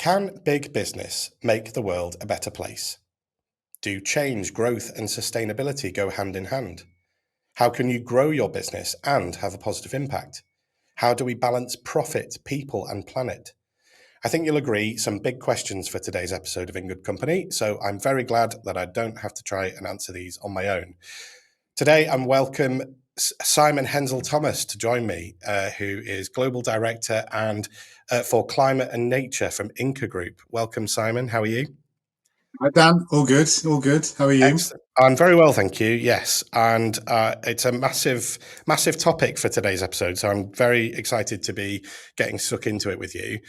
Can big business make the world a better place? Do change, growth, and sustainability go hand in hand? How can you grow your business and have a positive impact? How do we balance profit, people, and planet? I think you'll agree, some big questions for today's episode of In Good Company, so I'm very glad that I don't have to try and answer these on my own. Today, I'm welcome Simon Henzell-Thomas to join me, who is Global Director and for Climate and Nature from Ingka Group. Welcome, Simon. How are you? Hi, Dan. All good. All good. How are you? Excellent. I'm very well, thank you. Yes, and it's a massive topic for today's episode. So I'm very excited to be getting stuck into it with you.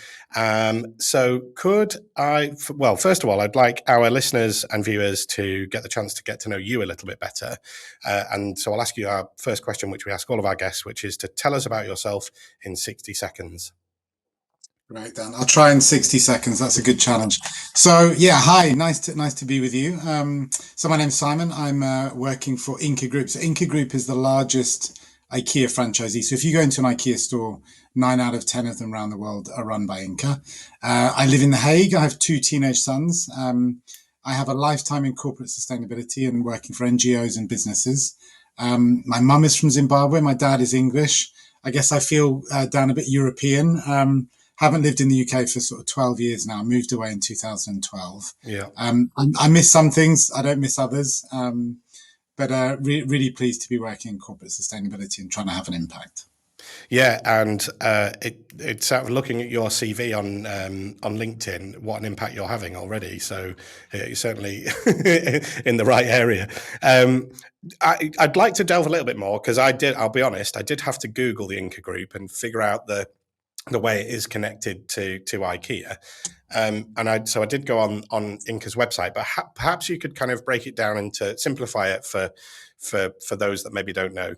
So could I? Well, first of all, I'd like our listeners and viewers to get the chance to get to know you a little bit better. And so I'll ask you our first question, which we ask all of our guests, which is to tell us about yourself in 60 seconds. Right, Dan. I'll try in 60 seconds. That's a good challenge. So, yeah, hi. Nice to be with you. So my name's Simon. I'm working for Ingka Group. So Ingka Group is the largest IKEA franchisee. So if you go into an IKEA store, 9 out of 10 of them around the world are run by Ingka. I live in The Hague. I have 2 teenage sons. I have a lifetime in corporate sustainability and working for NGOs and businesses. My mum is from Zimbabwe. My dad is English. I guess I feel, Dan, a bit European. Haven't lived in the UK for sort of 12 years now. Moved away in 2012. Yeah. I miss some things. I don't miss others. But really pleased to be working in corporate sustainability and trying to have an impact. Yeah, and it's sort of looking at your CV on LinkedIn, what an impact you're having already. So you're certainly in the right area. I'd like to delve a little bit more because I'll be honest, I did have to Google the Ingka Group and figure out the way it is connected to IKEA. So I did go on Ingka's website, but perhaps you could kind of break it down and to simplify it for those that maybe don't know.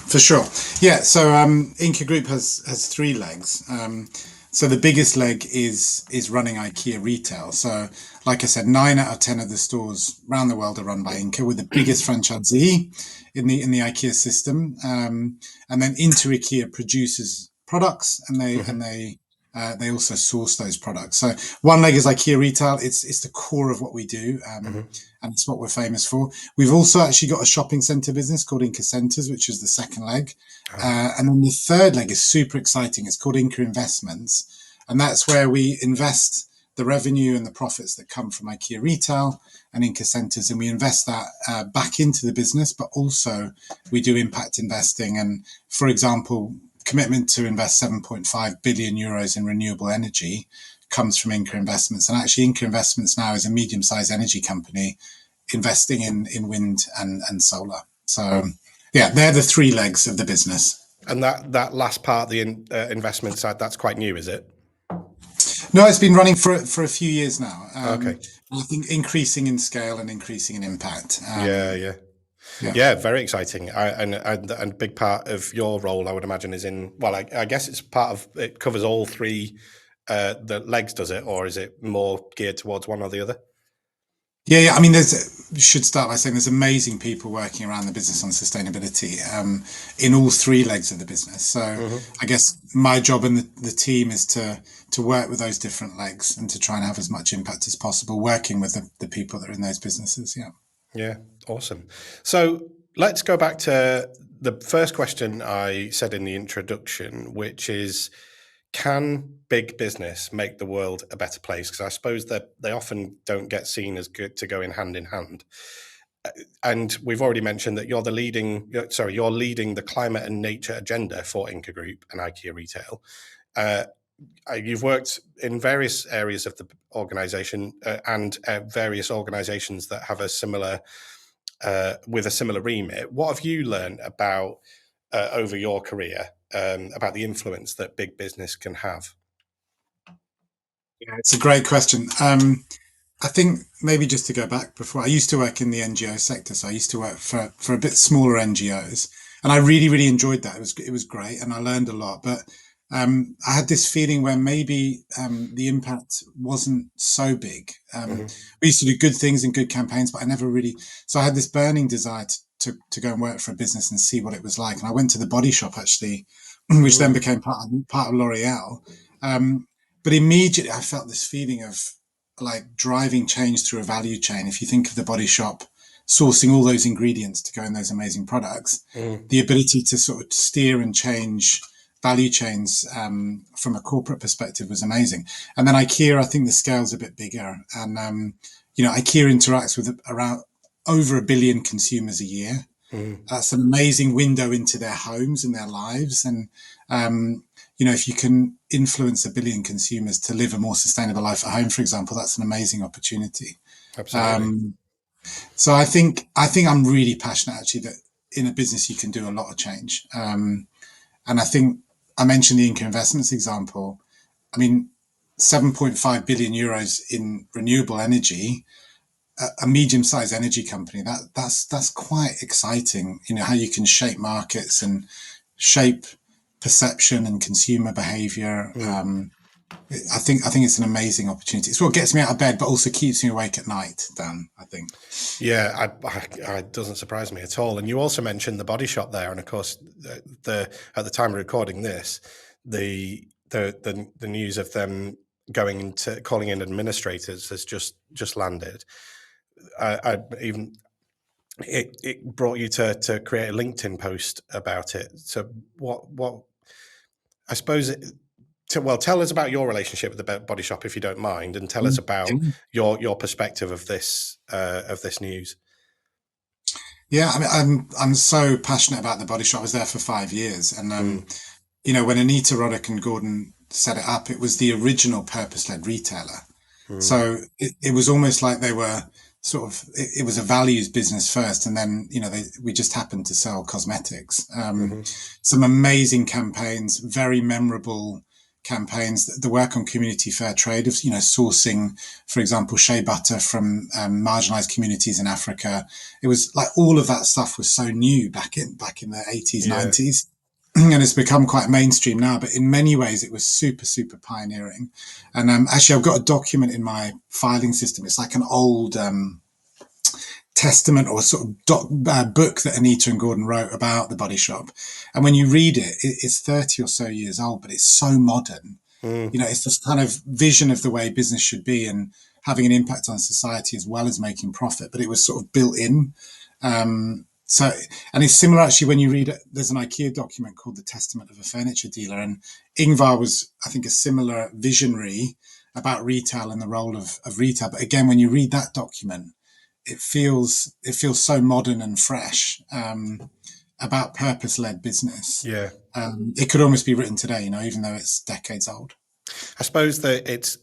For sure. Yeah. So Ingka Group has 3 legs. So the biggest leg is running IKEA retail. So like I said, 9 out of 10 of the stores around the world are run by Ingka. We're the biggest franchisee in the IKEA system. And then into IKEA produces products and they also source those products. So one leg is IKEA retail. It's the core of what we do. And it's what we're famous for. We've also actually got a shopping centre business called Ingka Centres, which is the second leg. And then the third leg is super exciting. It's called Ingka Investments. And that's where we invest the revenue and the profits that come from IKEA retail and Ingka Centres. And we invest that back into the business, but also we do impact investing. And for example, commitment to invest 7.5 billion euros in renewable energy comes from Ingka Investments. And actually Ingka Investments now is a medium-sized energy company investing in wind and solar. So yeah, they're the 3 legs of the business. And that last part, the investment side, that's quite new, is it? No, it's been running for a few years now. Okay. I think increasing in scale and increasing in impact. Yeah, very exciting. And a big part of your role, I would imagine, is in, well, I guess it's part of, it covers all 3 the legs, does it? Or is it more geared towards one or the other? Yeah. I mean, should start by saying there's amazing people working around the business on sustainability in all 3 legs of the business. So I guess my job and the team is to work with those different legs and to try and have as much impact as possible, working with the people that are in those businesses. Yeah. Yeah, awesome. So let's go back to the first question I said in the introduction, which is, can big business make the world a better place? Because I suppose that they often don't get seen as good to go in hand. And we've already mentioned that you're leading the climate and nature agenda for Ingka Group and IKEA Retail. You've worked in various areas of the organisation and various organisations that have a similar with a similar remit. What have you learned about over your career about the influence that big business can have? Yeah, it's a great question. I think maybe just to go back before, I used to work in the NGO sector. So I used to work for a bit smaller NGOs, and I really enjoyed that. It was great, and I learned a lot. But I had this feeling where maybe the impact wasn't so big. We used to do good things and good campaigns, but I never really. So I had this burning desire to go and work for a business and see what it was like. And I went to the Body Shop actually, which then became part of L'Oreal. but immediately I felt this feeling of like driving change through a value chain. If you think of the Body Shop sourcing all those ingredients to go in those amazing products, Mm, the ability to sort of steer and change value chains from a corporate perspective was amazing. And then IKEA, I think the scale's a bit bigger, and IKEA interacts with around over 1 billion consumers a year. mm. That's an amazing window into their homes and their lives. And, if you can influence 1 billion consumers to live a more sustainable life at home, for example, that's an amazing opportunity. Absolutely. Um, so I think I'm really passionate actually that in a business you can do a lot of change. And I think I mentioned the Inca Investments example. I mean, 7.5 billion euros in renewable energy, a medium-sized energy company. That's quite exciting. How you can shape markets and shape perception and consumer behavior. Mm. I think it's an amazing opportunity. It's what gets me out of bed, but also keeps me awake at night. Dan, I think. Yeah, it doesn't surprise me at all. And you also mentioned the Body Shop there, and of course, the at the time of recording this, the news of them going into calling in administrators has just landed. I even it brought you to create a LinkedIn post about it. So what I suppose tell us about your relationship with the Body Shop if you don't mind, and tell us about your perspective of this news. Yeah, I mean, I'm so passionate about the Body Shop. I was there for 5 years, and Mm, when Anita Roddick and Gordon set it up, it was the original purpose-led retailer. mm, So it was almost like they were sort of it was a values business first, and then we just happened to sell cosmetics. mhm. Some amazing campaigns, very memorable campaigns. The work on community fair trade of sourcing, for example, shea butter from marginalized communities in Africa. It was like all of that stuff was so new back in the 80s, Yeah, 90s. And it's become quite mainstream now, but in many ways it was super, super pioneering. And actually, I've got a document in my filing system. It's like an old testament or sort of book that Anita and Gordon wrote about the Body Shop. And when you read it's 30 or so years old, but it's so modern. mm, It's this kind of vision of the way business should be and having an impact on society as well as making profit. But it was sort of built in. So, and it's similar actually when you read it. There's an IKEA document called The Testament of a Furniture Dealer, and Ingvar was, I think, a similar visionary about retail and the role of retail. But again, when you read that document, it feels so modern and fresh about purpose-led business. yeah. It could almost be written today, even though it's decades old. I suppose that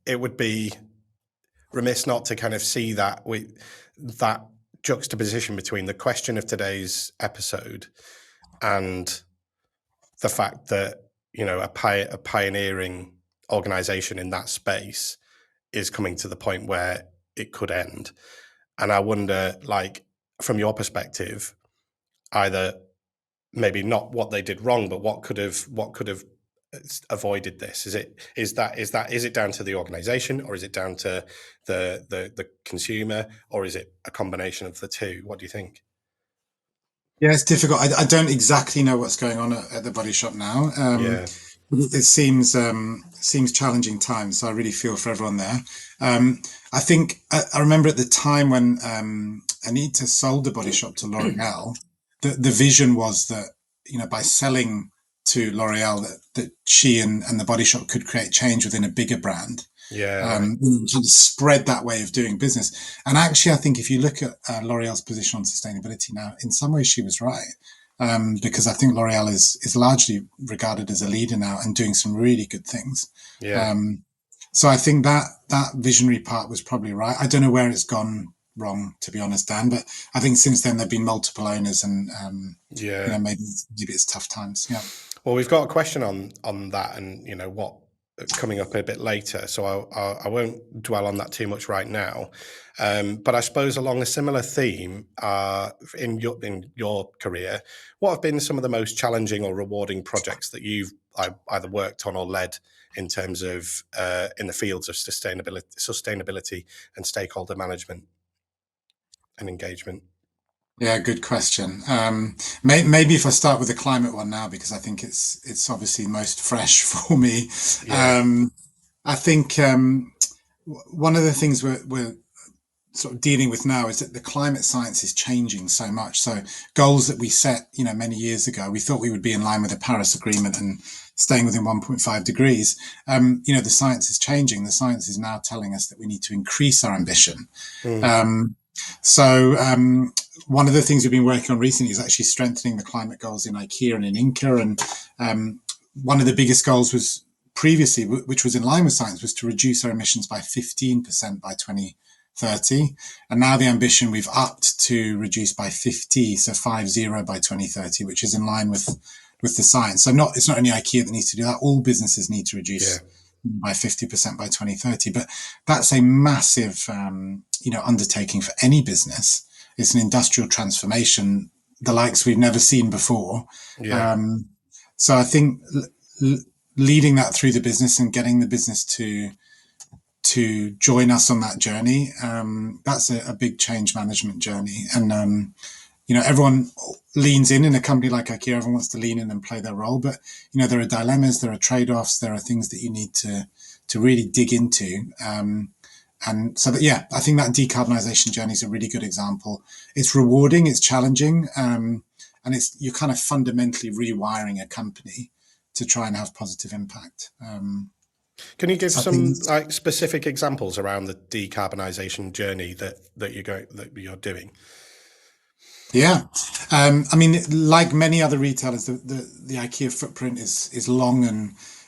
it would be remiss not to kind of see that with that juxtaposition between the question of today's episode and the fact that a pioneering organization in that space is coming to the point where it could end. And I wonder, like, from your perspective, either maybe not what they did wrong, but what could have avoided this. Is it down to the organization, or is it down to the consumer, or is it a combination of the two? What do you think? Yeah, it's difficult. I don't exactly know what's going on at the Body Shop now. Yeah, It seems challenging times, so I really feel for everyone there. I think I remember at the time when Anita sold the Body Shop to L'Oreal, the vision was that by selling to L'Oreal that she and the Body Shop could create change within a bigger brand, yeah, right. sort of spread that way of doing business. And actually, I think if you look at L'Oreal's position on sustainability now, in some ways she was right. Because I think L'Oreal is largely regarded as a leader now and doing some really good things. Yeah, Um, so I think that visionary part was probably right. I don't know where it's gone wrong, to be honest, Dan, but I think since then there've been multiple owners and yeah. maybe it's tough times. Yeah. Well, we've got a question on that, and what coming up a bit later. So I won't dwell on that too much right now. But I suppose along a similar theme, in your career, what have been some of the most challenging or rewarding projects that you've either worked on or led in terms of in the fields of sustainability and stakeholder management and engagement? Yeah, good question. Maybe if I start with the climate one now, because I think it's obviously most fresh for me. Yeah. Um, I think one of the things we're sort of dealing with now is that the climate science is changing so much. So goals that we set, many years ago, we thought we would be in line with the Paris Agreement and staying within 1.5 degrees. The science is changing. The science is now telling us that we need to increase our ambition. Mm, Um, so one of the things we've been working on recently is actually strengthening the climate goals in IKEA and in Ingka. And one of the biggest goals was previously, which was in line with science, was to reduce our emissions by 15% by 2030. And now the ambition we've upped to reduce by 50, so 50 by 2030, which is in line with the science. So it's not only IKEA that needs to do that. All businesses need to yeah, reduce by 50% by 2030. But that's a massive, undertaking for any business. It's an industrial transformation, the likes we've never seen before. yeah, Um, so I think leading that through the business and getting the business to join us on that journey, that's a big change management journey. And everyone leans in a company like IKEA. Everyone wants to lean in and play their role, but there are dilemmas, there are trade-offs, there are things that you need to really dig into. And so that, yeah, I think that decarbonisation journey is a really good example. It's rewarding, it's challenging, and you're kind of fundamentally rewiring a company to try and have positive impact. Can you give So I think, some like specific examples around the decarbonisation journey that you're doing? yeah, I mean, like many other retailers, the IKEA footprint is long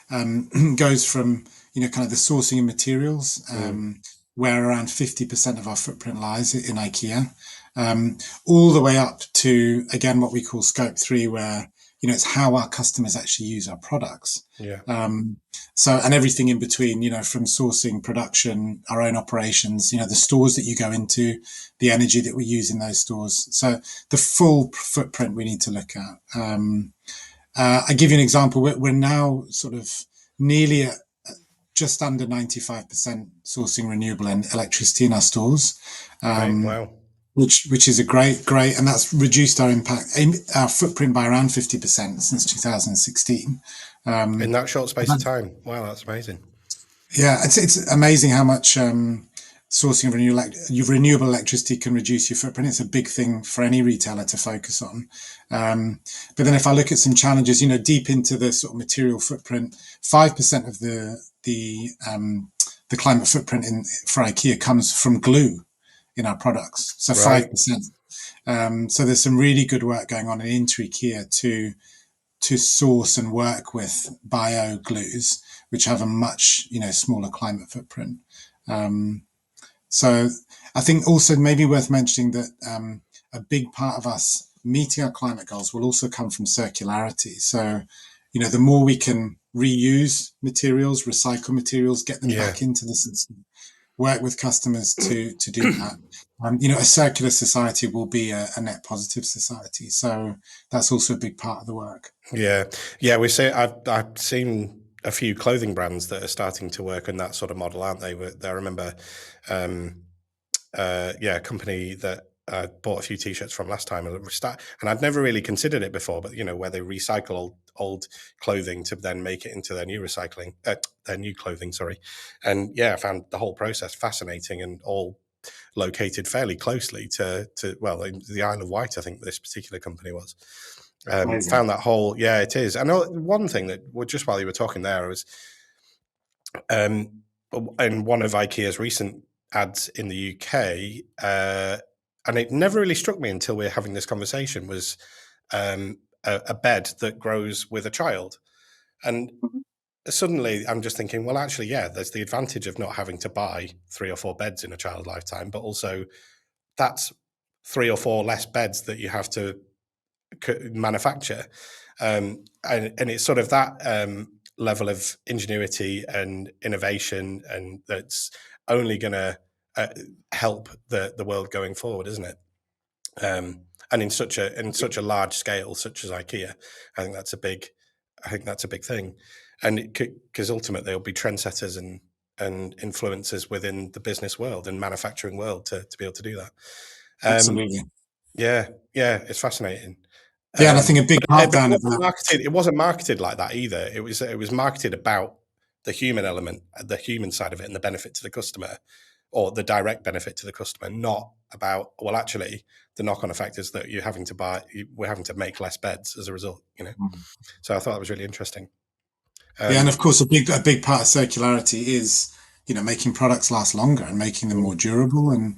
and goes from kind of the sourcing of materials, Mm, where around 50% of our footprint lies in IKEA, all the way up to again what we call scope 3, where it's how our customers actually use our products. yeah, Um, and everything in between, from sourcing, production, our own operations, the stores that you go into, the energy that we use in those stores. So the full footprint we need to look at. I give you an example. We're now sort of nearly at just under 95% sourcing renewable electricity in our stores, right, um, wow. which is a great, and that's reduced our footprint by around 50% since 2016. In Um, that short space of time, wow, that's amazing. Yeah, it's amazing how much sourcing of renewable electricity can reduce your footprint. It's a big thing for any retailer to focus on. But then, if I look at some challenges, deep into the sort of material footprint, 5% of the climate footprint for IKEA comes from glue in our products. So Right, 5%. So there's some really good work going on into IKEA to source and work with bio glues, which have a much smaller climate footprint. Um, so I think also maybe worth mentioning that a big part of us meeting our climate goals will also come from circularity. So the more we can reuse materials, recycle materials, get them yeah. back into the system, work with customers to do that. A circular society will be a net positive society. So that's also a big part of the work. Yeah, yeah. We say I've seen a few clothing brands that are starting to work on that sort of model, aren't they? I remember, um, yeah, a company that I bought a few t-shirts from last time, and I'd never really considered it before, but where they recycle old clothing to then make it into their new clothing. Sorry, and yeah, I found the whole process fascinating and all located fairly closely to well, in the Isle of Wight, I think this particular company was. Amazing. Found that whole, yeah, it is. I know one thing that, well, just while you were talking there, was um, in one of IKEA's recent ads in the UK, and it never really struck me until we were having this conversation, was a bed that grows with a child. And suddenly I'm just thinking, well, actually, yeah, there's the advantage of not having to buy 3 or 4 beds in a child lifetime, but also that's 3 or 4 less beds that you have to manufacture. And it's sort of that level of ingenuity and innovation, and that's only going to uh, help the world going forward, isn't it? And in such a large scale, such as IKEA, I think that's a big, I think that's a big thing, and because ultimately they'll be trendsetters and influencers within the business world and manufacturing world to be able to do that. Um, Absolutely. yeah, yeah, it's fascinating. Yeah, and I think a big part, But Dan, of that. it wasn't marketed like that either. It was marketed about the human element, the human side of it, and the benefit to the customer, or the direct benefit to the customer, not about, well, actually, the knock-on effect is that we're having to make less beds as a result. So I thought that was really interesting. Yeah, and of course, a big part of circularity is, making products last longer and making them more durable, and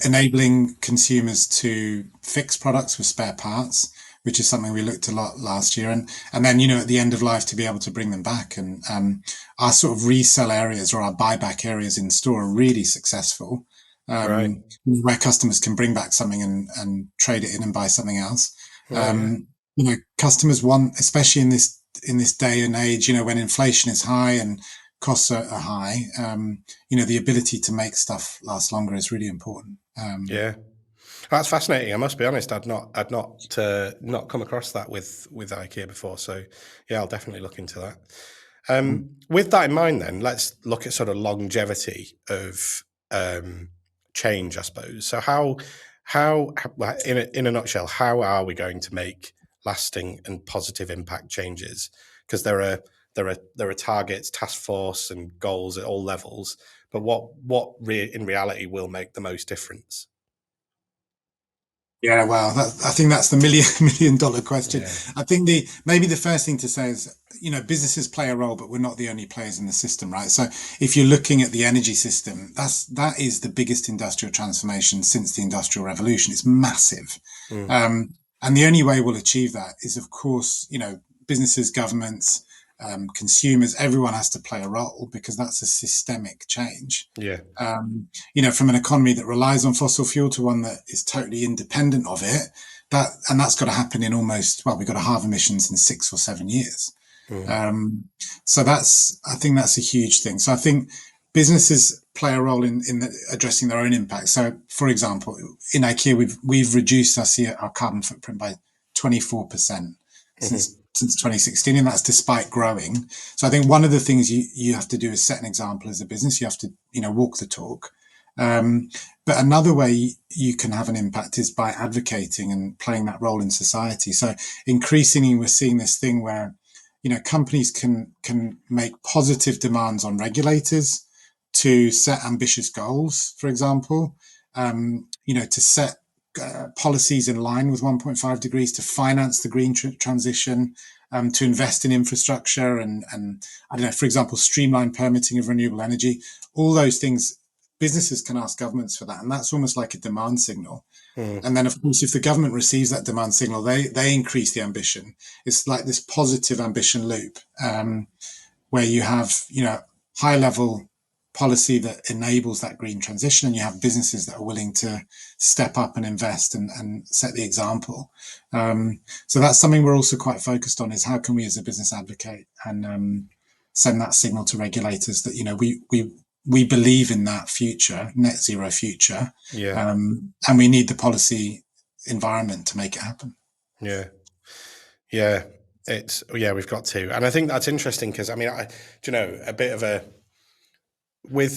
enabling consumers to fix products with spare parts, which is something we looked a lot last year, and then at the end of life to be able to bring them back. And our sort of resell areas or our buyback areas in store are really successful, Right. where customers can bring back something and trade it in and buy something else. Yeah. Customers want, especially in this day and age, when inflation is high and costs are high, the ability to make stuff last longer is really important. Yeah. That's fascinating. I must be honest, I'd not come across that with IKEA before. So yeah, I'll definitely look into that. With that in mind, then let's look at sort of longevity of change, I suppose. So how in a nutshell, how are we going to make lasting and positive impact changes? Because there are targets, task force, and goals at all levels. But what in reality will make the most difference? Yeah, well, I think that's the million million dollar question. Yeah. I think maybe the first thing to say is, businesses play a role, but we're not the only players in the system, right? So if you're looking at the energy system, that is the biggest industrial transformation since the Industrial Revolution. It's massive, Mm. and the only way we'll achieve that is, of course, businesses, governments, consumers, everyone has to play a role, because that's a systemic change. Yeah. From an economy that relies on fossil fuel to one that is totally independent of it, that's got to happen in we've got to halve emissions in 6 or 7 years. Mm. So I think that's a huge thing. So I think businesses play a role in addressing their own impact. So, for example, in IKEA, we've reduced our carbon footprint by 24% since 2016, and that's despite growing. So I think one of the things you have to do is set an example as a business. You have to walk the talk. But another way you can have an impact is by advocating and playing that role in society. So increasingly, we're seeing this thing where companies can make positive demands on regulators to set ambitious goals, for example, to set policies in line with 1.5 degrees, to finance the green transition, to invest in infrastructure, and I don't know, for example, streamline permitting of renewable energy. All those things, businesses can ask governments for that, and that's almost like a demand signal. Mm. And then, of course, if the government receives that demand signal, they increase the ambition. It's like this positive ambition loop, where you have high level policy that enables that green transition, and you have businesses that are willing to step up and invest and set the example. So that's something we're also quite focused on, is how can we as a business advocate and send that signal to regulators that we believe in that future, net zero future, Yeah. and we need the policy environment to make it happen. Yeah. Yeah. We've got to. And I think that's interesting because, I mean, a bit of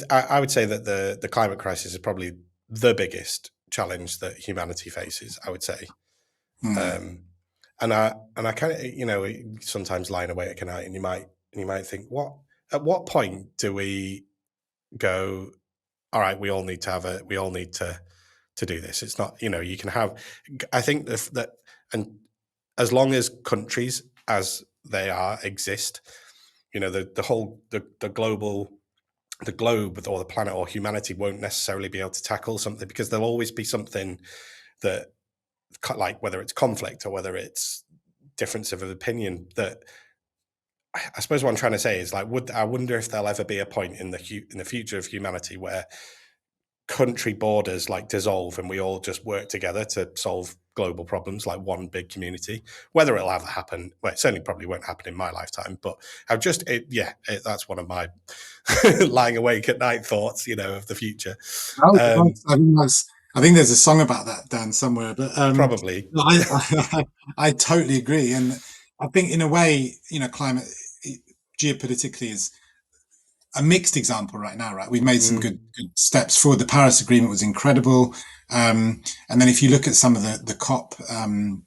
I would say that the climate crisis is probably the biggest challenge that humanity faces, I would say. Mm. And I kind of, sometimes lying awake at night, and you might think, at what point do we go, all right, we all need to do this. It's not, you can have, I think that, and as long as countries as they are exist, the globe or the planet or humanity won't necessarily be able to tackle something, because there'll always be something that, like, whether it's conflict or whether it's difference of opinion, that I suppose what I'm trying to say is, like, I wonder if there'll ever be a point in the future of humanity where country borders like dissolve and we all just work together to solve global problems like one big community. Whether it'll ever happen, well, it certainly probably won't happen in my lifetime, but that's one of my lying awake at night thoughts, of the future. Oh, I think there's a song about that, Dan, somewhere. But Probably. I totally agree, and I think in a way, climate geopolitically is a mixed example right now. Right, we've made some good steps forward. The Paris Agreement was incredible, and then if you look at some of the COP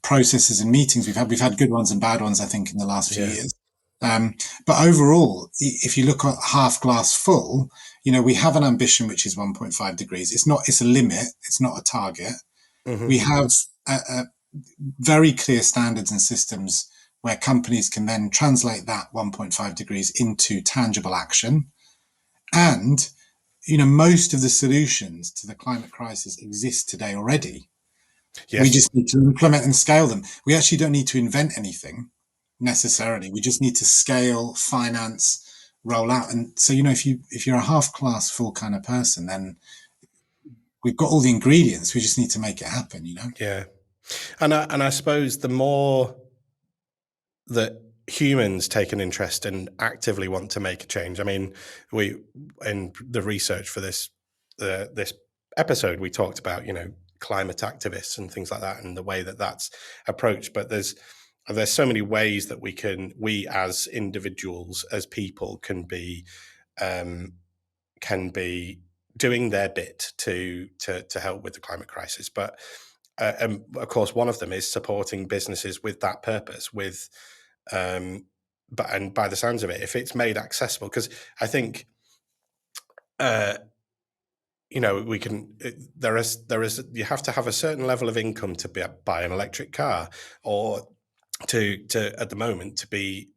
processes and meetings we've had good ones and bad ones, I think, in the last few years. But overall, if you look at half glass full, we have an ambition which is 1.5 degrees. It's a limit. It's not a target. We Hmm. have very clear standards and systems where companies can then translate that 1.5 degrees into tangible action. And, most of the solutions to the climate crisis exist today already. We Yes. just need to implement and scale them. We actually don't need to invent anything necessarily. We just need to scale, finance, roll out. And so, if you're a half glass full kind of person, then we've got all the ingredients. We just need to make it happen. Yeah. And I suppose the more that humans take an interest and actively want to make a change. I mean, we in the research for this episode, we talked about climate activists and things like that, and the way that that's approached. But there's so many ways that we as individuals, as people, um, can be doing their bit to help with the climate crisis. But and of course, one of them is supporting businesses with that purpose, with but and by the sounds of it, if it's made accessible, because I think uh, we can. There is you have to have a certain level of income to buy an electric car, or to at the moment to be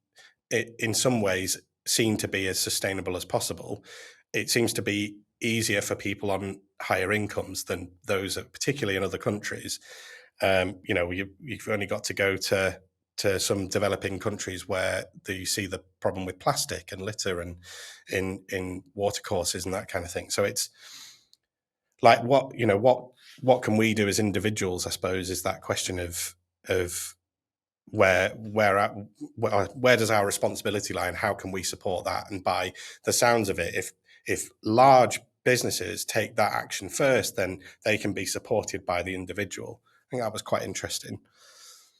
in some ways seen to be as sustainable as possible. It seems to be easier for people on higher incomes than those, particularly in other countries. You've only got to go to some developing countries where you see the problem with plastic and litter and in watercourses and that kind of thing. So it's like what can we do as individuals? I suppose is that question of where does our responsibility lie, and how can we support that? And by the sounds of it, if large businesses take that action first, then they can be supported by the individual. I think that was quite interesting.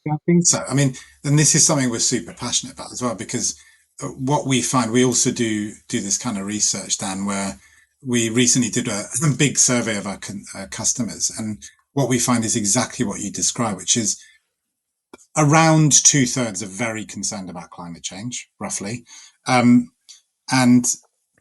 Yeah, I think so. I mean, and this is something we're super passionate about as well, because what we find, we also do this kind of research, Dan, where we recently did a big survey of our customers, and what we find is exactly what you describe, which is around two-thirds are very concerned about climate change, roughly. Um, and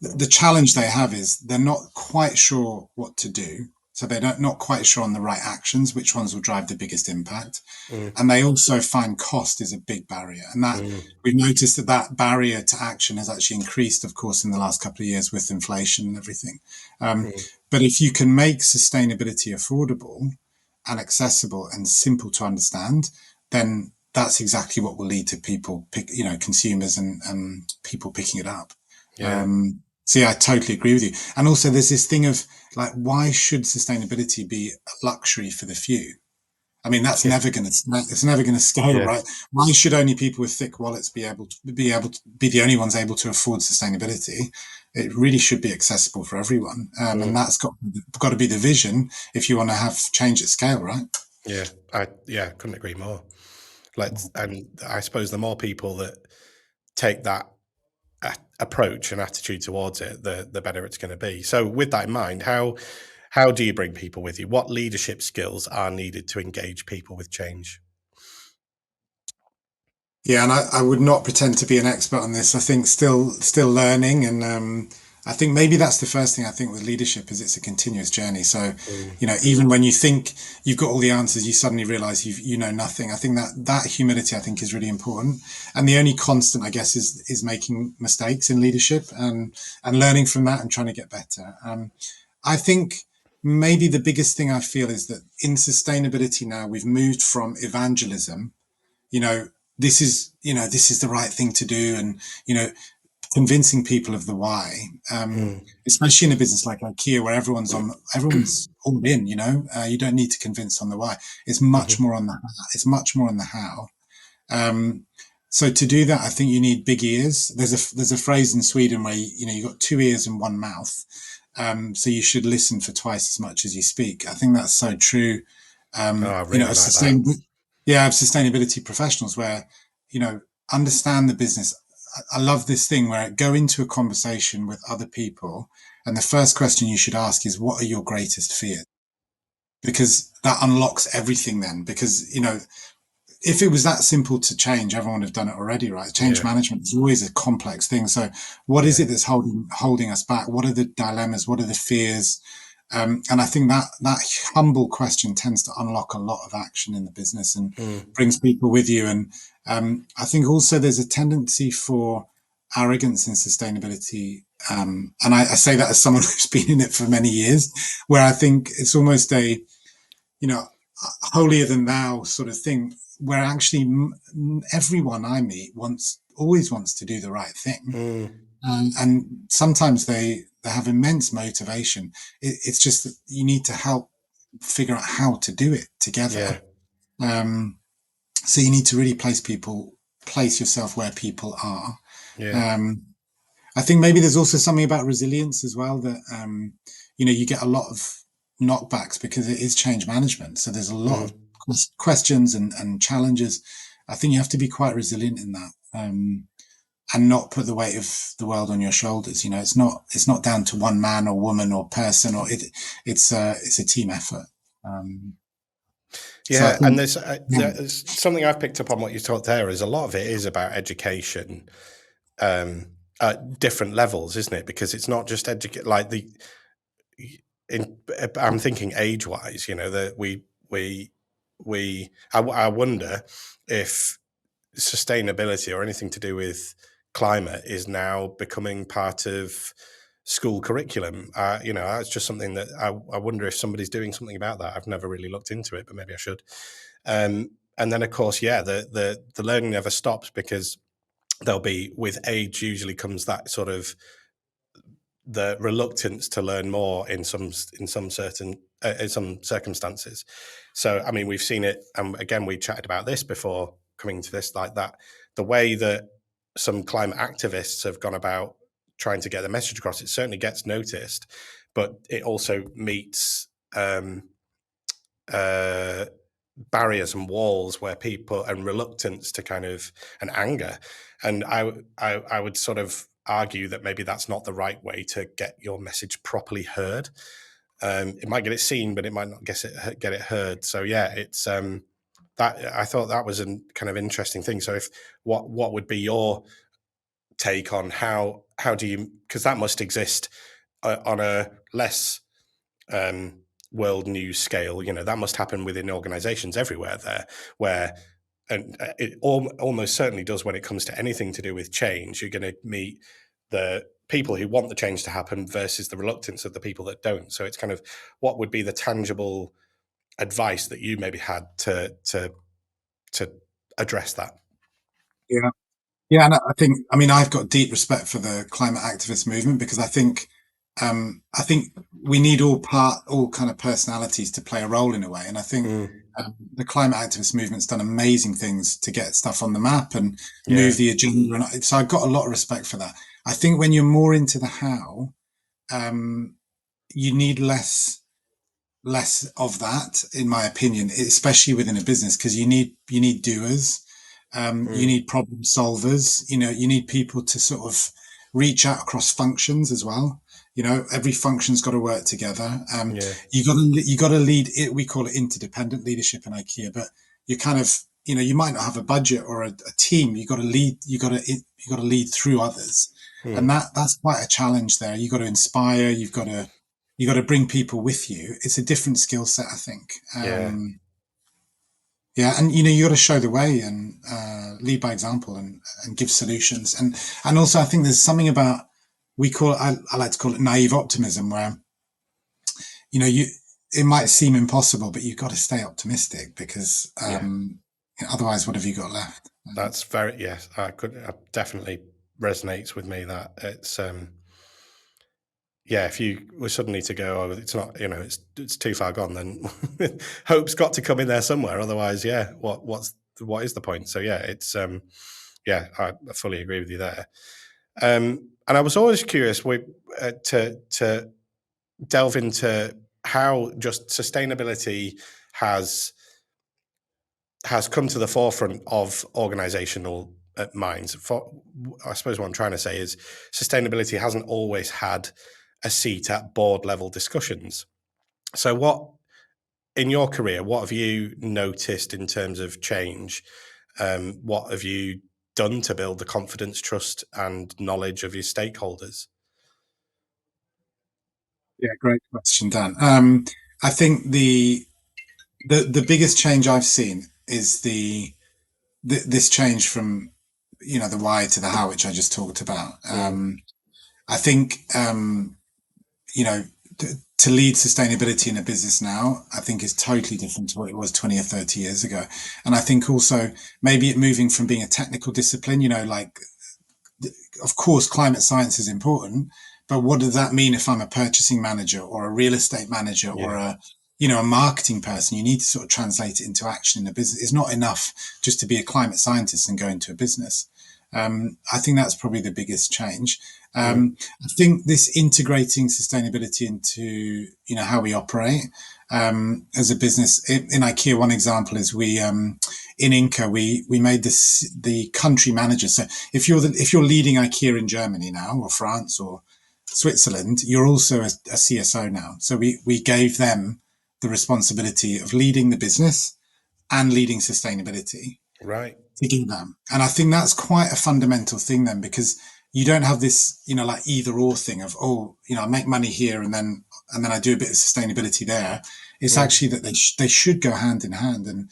the challenge they have is they're not quite sure what to do. So they're not quite sure on the right actions, which ones will drive the biggest impact. Mm, And they also find cost is a big barrier. And that mm, we've noticed that barrier to action has actually increased, of course, in the last couple of years with inflation and everything. Um, mm, but if you can make sustainability affordable and accessible and simple to understand, then that's exactly what will lead to consumers and people picking it up. yeah, So yeah, I totally agree with you. And also there's this thing of like, why should sustainability be a luxury for the few? I mean, that's yeah, it's never going to scale, yeah, right? Why should only people with thick wallets be the only ones able to afford sustainability? It really should be accessible for everyone, and mm, that's got to be the vision if you want to have change at scale, right? yeah. I couldn't agree more. And I suppose the more people that take that approach and attitude towards it, the better it's going to be. So, with that in mind, how do you bring people with you? What leadership skills are needed to engage people with change? Yeah, and I would not pretend to be an expert on this. I think still learning, and I think maybe that's the first thing I think with leadership is it's a continuous journey. So, Mm, even when you think you've got all the answers, you suddenly realize you know nothing. I think that humility I think is really important, and the only constant I guess is making mistakes in leadership and learning from that and trying to get better. I think maybe the biggest thing I feel is that in sustainability now we've moved from evangelism, you know this is the right thing to do, and you know convincing people of the why, mm, especially in a business like IKEA where everyone's all in. You don't need to convince on the why. It's much mhm. more on the it's much more on the how. um, so to do that, I think you need big ears. There's a phrase in Sweden where you got two ears and one mouth. So you should listen for twice as much as you speak. I think that's so true. Oh, I You know, really as like that. sustainability professionals where, you know, understand the business. I love this thing where go into a conversation with other people, and the first question you should ask is, what are your greatest fears? Because that unlocks everything then. Because, if it was that simple to change, everyone would have done it already, right? Change Yeah, management is always a complex thing. So what is yeah, it that's holding us back? What are the dilemmas? What are the fears? And I think that humble question tends to unlock a lot of action in the business and mm, brings people with you. And I think also there's a tendency for arrogance in sustainability. And I say that as someone who's been in it for many years, where I think it's almost a, you know, holier than thou sort of thing, where actually everyone I meet always wants to do the right thing, mm, and sometimes they have immense motivation. It's just that you need to help figure out how to do it yeah, together. Um, so you need to really place yourself where people are. yeah, Um, I think maybe there's also something about resilience as well that you get a lot of knockbacks because it is change management. So there's a lot of mm, questions and challenges. I think you have to be quite resilient in that, and not put the weight of the world on your shoulders. It's not down to one man or woman or person, or it's a team effort. Um, so I yeah. And think, yeah, there's something I've picked up on what you talked there is a lot of it is about education at different levels, isn't it? Because it's not just educate like the in I'm thinking age wise, that I wonder if sustainability or anything to do with climate is now becoming part of school curriculum. That's just something that I wonder if somebody's doing something about that. I've never really looked into it, but maybe I should. And then, of course, yeah, the learning never stops because there'll be with age usually comes that sort of the reluctance to learn more in some circumstances. So, I mean, we've seen it, and again, we chatted about this before coming to this, like that, the way that some climate activists have gone about trying to get the message across. It certainly gets noticed, but it also meets uh, barriers and walls where people and reluctance to kind of and anger. And I would sort of argue that maybe that's not the right way to get your message properly heard. It might get it seen, but it might not get it heard. So yeah, it's that I thought that was a kind of interesting thing. So if what would be your take on how do you, because that must exist on a less um, world news scale. That must happen within organizations everywhere there, where, and it almost certainly does when it comes to anything to do with change. You're going to meet the people who want the change to happen versus the reluctance of the people that don't. So it's kind of what would be the tangible advice that you maybe had to address that. yeah. Yeah, and I think, I mean, I've got deep respect for the climate activist movement because I think we need all kind of personalities to play a role in a way. And I think Mm, the climate activist movement's done amazing things to get stuff on the map and yeah. move the agenda. And so I've got a lot of respect for that. I think when you're more into the how, um, you need less of that, in my opinion, especially within a business, because you need doers, you Mm, need problem solvers. You need people to sort of reach out across functions as well. Every function's got to work together. yeah. You got to lead it. We call it interdependent leadership in IKEA, but you kind of you might not have a budget or a team. You got to lead. You got to lead through others, and Mm, that's quite a challenge there. You got to inspire. You got to bring people with you. It's a different skill set, I think. yeah. Yeah, and you got to show the way and lead by example and give solutions. And also, I think there's something about I like to call it naive optimism, where you it might seem impossible, but you've got to stay optimistic because Yeah. otherwise, what have you got left? That's very, yes, definitely resonates with me that it's yeah, if you were suddenly to go, oh, it's not, it's too far gone, then hope's got to come in there somewhere. Otherwise, yeah, what is the point? So yeah, it's yeah, I fully agree with you there. And I was always curious to delve into how just sustainability has has come to the forefront of organizational minds. I suppose what I'm trying to say is sustainability hasn't always had a seat at board level discussions. So, in your career, what have you noticed in terms of change? What have you done to build the confidence, trust, and knowledge of your stakeholders? Yeah, great question, Dan. I think the biggest change I've seen is this change from the why to the how, which I just talked about. Mm, I think you know to lead sustainability in a business now, I think is totally different to what it was 20 or 30 years ago. And I think also maybe it moving from being a technical discipline, like of course, climate science is important, but what does that mean if I'm a purchasing manager or a real estate manager or yeah. a marketing person? You need to sort of translate it into action in a business. It's not enough just to be a climate scientist and go into a business. I think that's probably the biggest change. Mm, I think this integrating sustainability into how we operate as a business in IKEA. One example is we in Ingka we made this the country manager. So if you're leading IKEA in Germany now or France or Switzerland, you're also a CSO now. So we gave them the responsibility of leading the business and leading sustainability right. together. And I think that's quite a fundamental thing then, because you don't have this, like either or thing of, I make money here and then I do a bit of sustainability there. It's Mm, actually that they should go hand in hand. And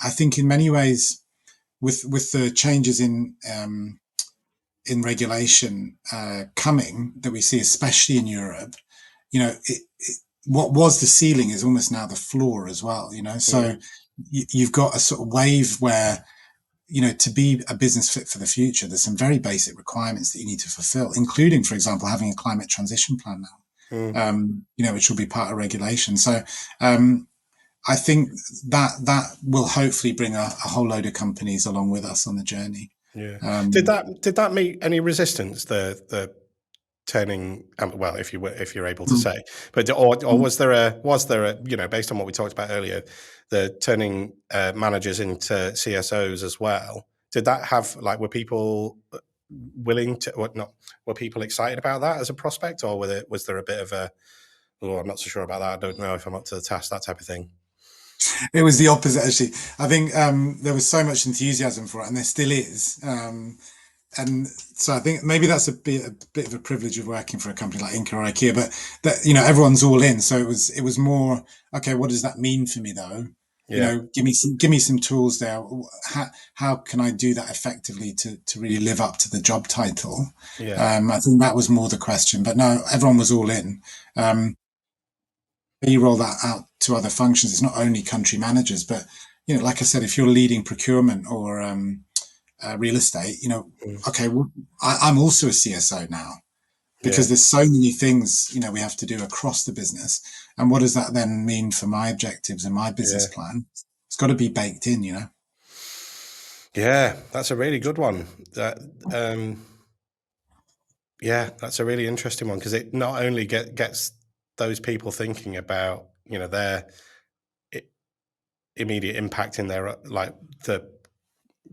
I think in many ways, with the changes in regulation coming that we see, especially in Europe, what was the ceiling is almost now the floor as well. yeah. So you've got a sort of wave where to be a business fit for the future, there's some very basic requirements that you need to fulfill, including, for example, having a climate transition plan Mm, now, which will be part of regulation. So I think that will hopefully bring a whole load of companies along with us on the journey. yeah. Um, Did that meet any resistance? The turning, well, if you're able to mm, say, but or was there a based on what we talked about earlier, the turning managers into CSOs as well? Did that have like were people willing to what not were people excited about that as a prospect, or was there a bit of a oh, I'm not so sure about that, I don't know if I'm up to the task, that type of thing? it was the opposite, actually. I think there was so much enthusiasm for it, and there still is. And so I think maybe that's a bit of a privilege of working for a company like Inca or IKEA, but that everyone's all in. So it was more okay. What does that mean for me though? Yeah, Give me some tools there. How can I do that effectively to really live up to the job title? yeah, I think that was more the question. But no, everyone was all in. Um, you roll that out to other functions. It's not only country managers, but like I said, if you're leading procurement or real estate, mm, okay, well, I'm also a CSO now because yeah, there's so many things, we have to do across the business. And what does that then mean for my objectives and my business yeah. plan? It's got to be baked in. Yeah, that's a really good one. That um, yeah, that's a really interesting one because it not only gets those people thinking about their i- immediate impact in their like the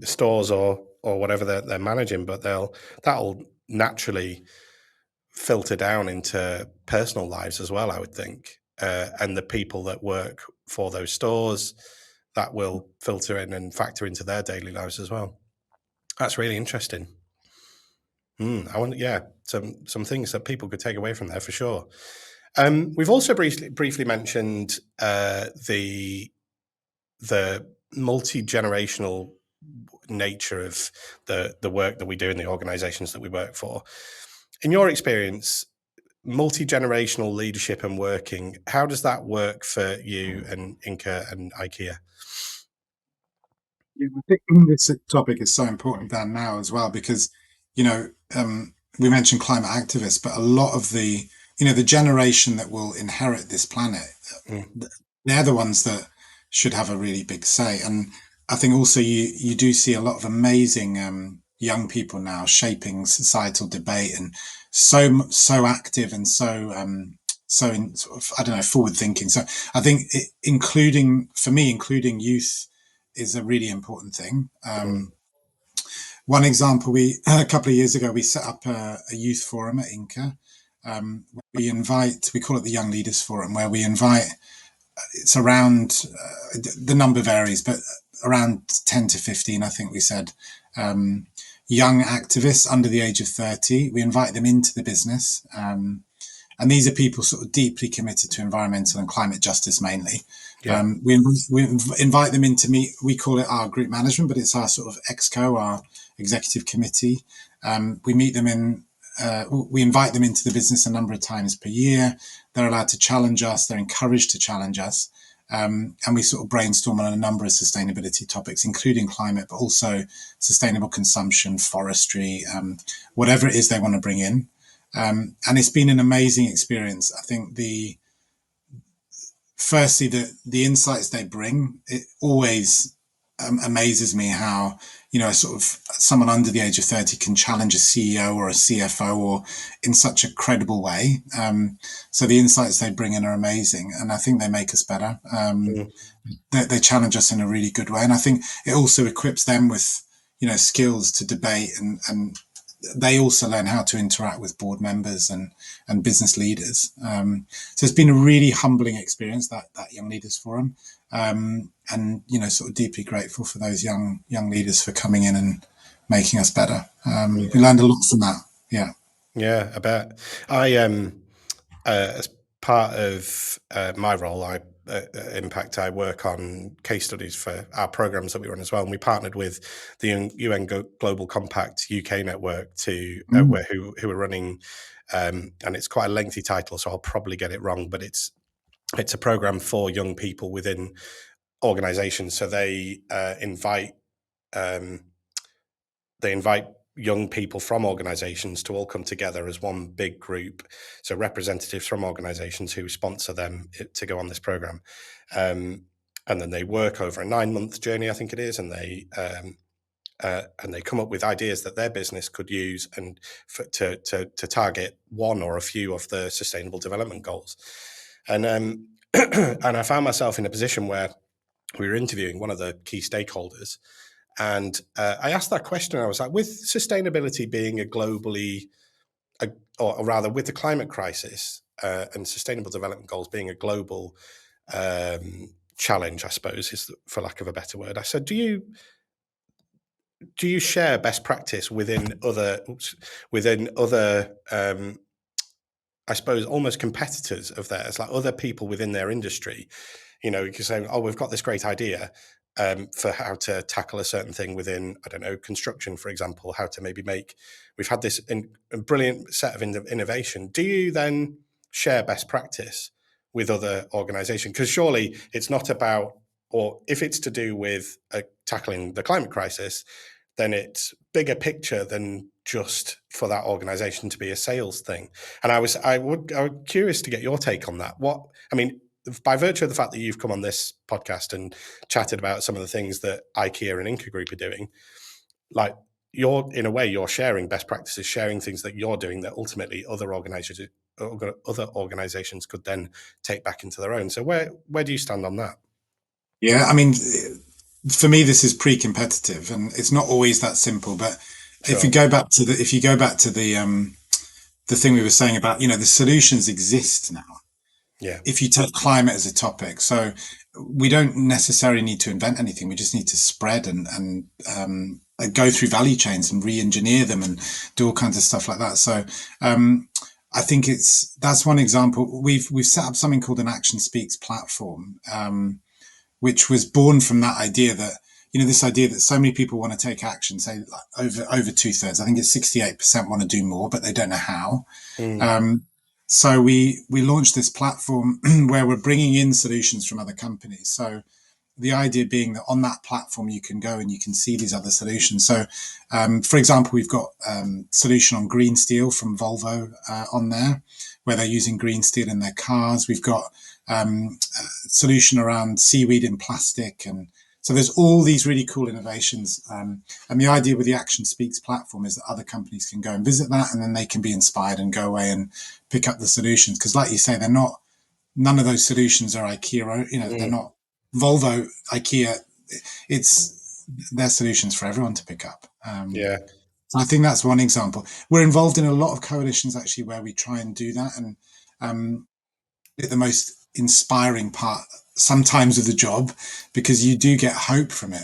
stores or whatever they're managing, but that'll naturally filter down into personal lives as well. I would think, and the people that work for those stores that will filter in and factor into their daily lives as well. That's really interesting. I want, yeah, some things that people could take away from there for sure. We've also briefly mentioned the multi generational nature of the work that we do in the organisations that we work for. In your experience, multi generational leadership and working, how does that work for you and Inca and IKEA? Yeah, I think this topic is so important, Dan, now as well, because, you know, we mentioned climate activists, but a lot of the generation that will inherit this planet, Mm, they're the ones that should have a really big say. And I think also you do see a lot of amazing young people now shaping societal debate and so active and so in sort of, I don't know, forward thinking. So I think including youth is a really important thing. mm, One example, we a couple of years ago we set up a youth forum at Inca. We call it the Young Leaders Forum, where we invite it's around the number varies, but around 10 to 15, I think we said, young activists under the age of 30. We invite them into the business. And these are people sort of deeply committed to environmental and climate justice mainly. Yeah. We invite them in to meet, we call it our group management, but it's our sort of exco, our executive committee. We meet them we invite them into the business a number of times per year. They're allowed to challenge us. They're encouraged to challenge us. And we sort of brainstorm on a number of sustainability topics, including climate, but also sustainable consumption, forestry, whatever it is they want to bring in. And it's been an amazing experience. I think firstly, the insights they bring, it always amazes me how, sort of someone under the age of 30 can challenge a CEO or a CFO or in such a credible way. So the insights they bring in are amazing. And I think they make us better. Mm. They challenge us in a really good way. And I think it also equips them with, skills to debate and they also learn how to interact with board members and business leaders. So it's been a really humbling experience, that Young Leaders Forum. And, sort of deeply grateful for those young leaders for coming in and making us better. We learned a lot from that. Yeah. Yeah, I bet. As part of my role, Impact, I work on case studies for our programs that we run as well. And we partnered with the UN Global Compact UK network to who are running, and it's quite a lengthy title, so I'll probably get it wrong, but it's a program for young people within organizations. So they invite young people from organizations to all come together as one big group. So representatives from organizations who sponsor them to go on this program. And then they work over a 9-month journey, I think it is. And they come up with ideas that their business could use and to target one or a few of the sustainable development goals. And, and I found myself in a position where we were interviewing one of the key stakeholders. And I asked that question. I was like, with sustainability being or rather with the climate crisis and sustainable development goals being a global challenge, I suppose, is for lack of a better word. I said, do you share best practice within other I suppose almost competitors of theirs, like other people within their industry? You can say, oh, we've got this great idea for how to tackle a certain thing within, I don't know, construction, for example, how to maybe we've had this brilliant set of innovation. Do you then share best practice with other organizations? Because surely it's not about, or if it's to do with tackling the climate crisis, then it's bigger picture than just for that organization to be a sales thing. And I was curious to get your take on that. By virtue of the fact that you've come on this podcast and chatted about some of the things that IKEA and Ingka Group are doing, like in a way, you're sharing best practices, sharing things that you're doing that ultimately other organizations could then take back into their own. So where do you stand on that? Yeah. I mean, for me, this is pre-competitive and it's not always that simple, but Sure. if you go back to the thing we were saying about, the solutions exist now. Yeah. If you take climate as a topic, so we don't necessarily need to invent anything. We just need to spread and go through value chains and re-engineer them and do all kinds of stuff like that. So I think that's one example. We've set up something called an Action Speaks platform, which was born from that idea that this idea that so many people want to take action. Say over 2/3. I think it's 68% want to do more, but they don't know how. So we launched this platform where we're bringing in solutions from other companies. So the idea being that on that platform, you can go and you can see these other solutions. So, for example, we've got solution on green steel from Volvo on there, where they're using green steel in their cars. We've got a solution around seaweed in plastic. And so there's all these really cool innovations. And the idea with the Action Speaks platform is that other companies can go and visit that, and then they can be inspired and go away and pick up the solutions. Because like you say, none of those solutions are IKEA, they're not Volvo, IKEA. It's their solutions for everyone to pick up. Yeah. So I think that's one example. We're involved in a lot of coalitions actually where we try and do that. And the most inspiring part sometimes of the job, because you do get hope from it.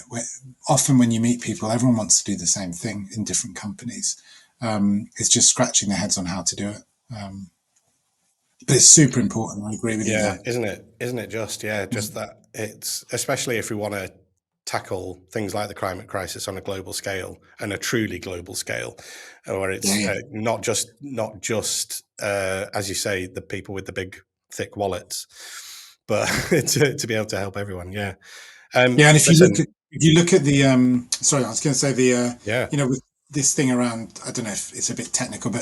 Often when you meet people, everyone wants to do the same thing in different companies. It's just scratching their heads on how to do it. But it's super important. I agree with you Yeah, there. isn't it? Isn't it just? Yeah, just that it's, especially if we want to tackle things like the climate crisis on a global scale and a truly global scale, where Yeah, it's yeah. not just as you say, the people with the big thick wallets, but to be able to help everyone. Yeah. Yeah, and Listen. if you look at the sorry, I was going to say the Yeah. with this thing around, I don't know if it's a bit technical, but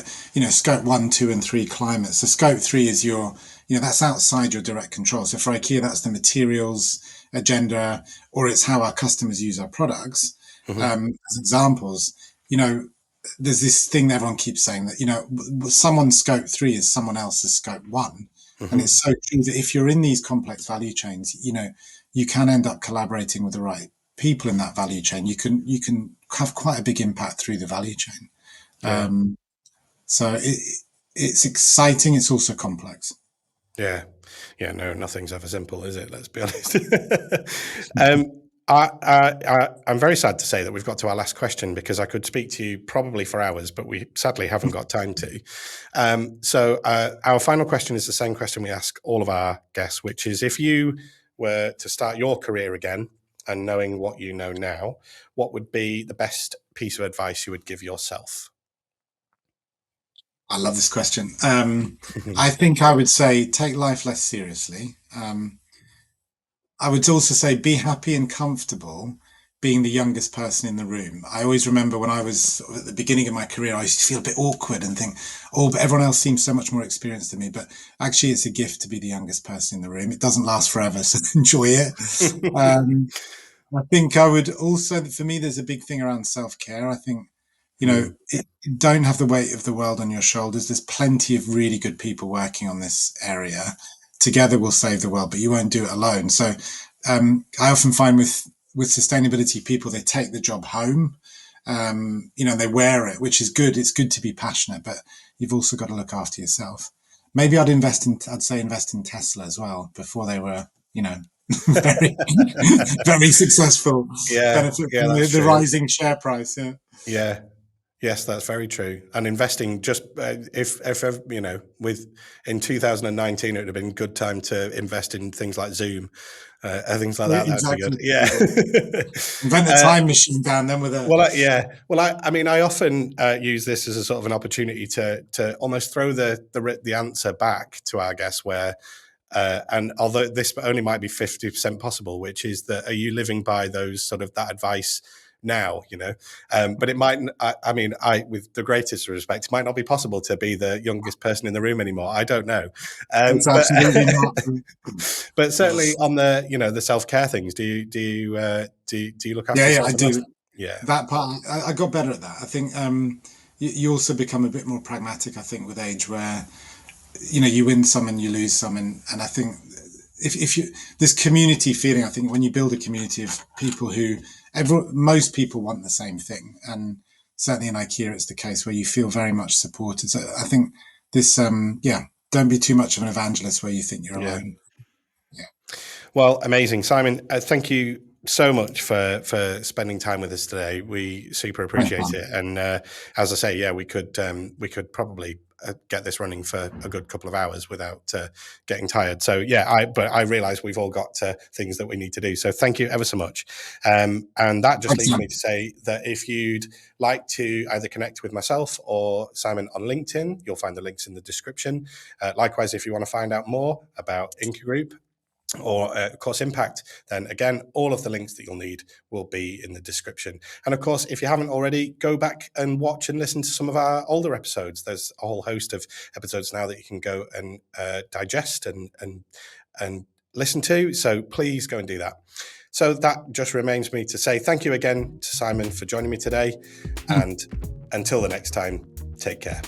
scope 1, 2, and 3 climate. So scope 3 is your that's outside your direct control. So for IKEA, that's the materials agenda, or it's how our customers use our products. Hmm. As examples, you know, there's this thing that everyone keeps saying that someone's scope 3 is someone else's scope 1, and Hmm. it's so true that if you're in these complex value chains, you can end up collaborating with the right people in that value chain. You can have quite a big impact through the value chain. Yeah. So it's exciting. It's also complex. Yeah. Yeah. No, nothing's ever simple, is it? Let's be honest. um, I'm very sad to say that we've got to our last question, because I could speak to you probably for hours, but we sadly haven't got time to. So our final question is the same question we ask all of our guests, which is, if you were to start your career again and knowing what you know now, what would be the best piece of advice you would give yourself? I love this question. I think I would say take life less seriously. I would also say be happy and comfortable being the youngest person in the room. I always remember when I was sort of at the beginning of my career, I used to feel a bit awkward and think, oh, but everyone else seems so much more experienced than me. But actually, it's a gift to be the youngest person in the room. It doesn't last forever, so enjoy it. Um, I think I would also, for me, there's a big thing around self care. I think, Mm, don't have the weight of the world on your shoulders. There's plenty of really good people working on this area. Together we'll save the world, but you won't do it alone. So, I often find with sustainability people, they take the job home, they wear it, which is good. It's good to be passionate, but you've also got to look after yourself. Maybe I'd say invest in Tesla as well before they were, very, very successful. yeah, Benefit yeah, from that's the true. rising share price. Yeah. Yeah. Yes, that's very true. And investing, just if with in 2019, it would have been a good time to invest in things like Zoom, things like Yeah, that. That would be good. exactly. Yeah. Yeah. Invent a uh, time machine down then with a. well, yeah. Well, I mean, I often use this as a sort of an opportunity to almost throw the answer back to our guests, where and although this only might be 50% possible, which is that, are you living by those sort of that advice now, but it might, I mean, with the greatest respect, it might not be possible to be the youngest person in the room anymore. I don't know. It's But absolutely not. but certainly on the self-care things, do you look after Yeah, yeah, I yourself enough? do. Yeah. That part, I got better at that. I think you also become a bit more pragmatic, I think, with age, where you win some and you lose some, and I think if you this community feeling, I think when you build a community of people who most people want the same thing, and certainly in IKEA it's the case where you feel very much supported. So I think this, yeah, don't be too much of an evangelist where you think you're Yeah. alone. Yeah, Well, amazing, Simon. Thank you so much for spending time with us today. We super thanks, appreciate man. it. And as I say, yeah, we could probably get this running for a good couple of hours without getting tired. So yeah, but I realise we've all got things that we need to do. So thank you ever so much. And that just Thanks, leaves man. me to say that if you'd like to either connect with myself or Simon on LinkedIn, you'll find the links in the description. Likewise, if you want to find out more about Ingka Group or Course Impact, then again, all of the links that you'll need will be in the description. And of course, if you haven't already, go back and watch and listen to some of our older episodes. There's a whole host of episodes now that you can go and digest and listen to. So please go and do that. So that just remains me to say thank you again to Simon for joining me today. And until the next time, take care.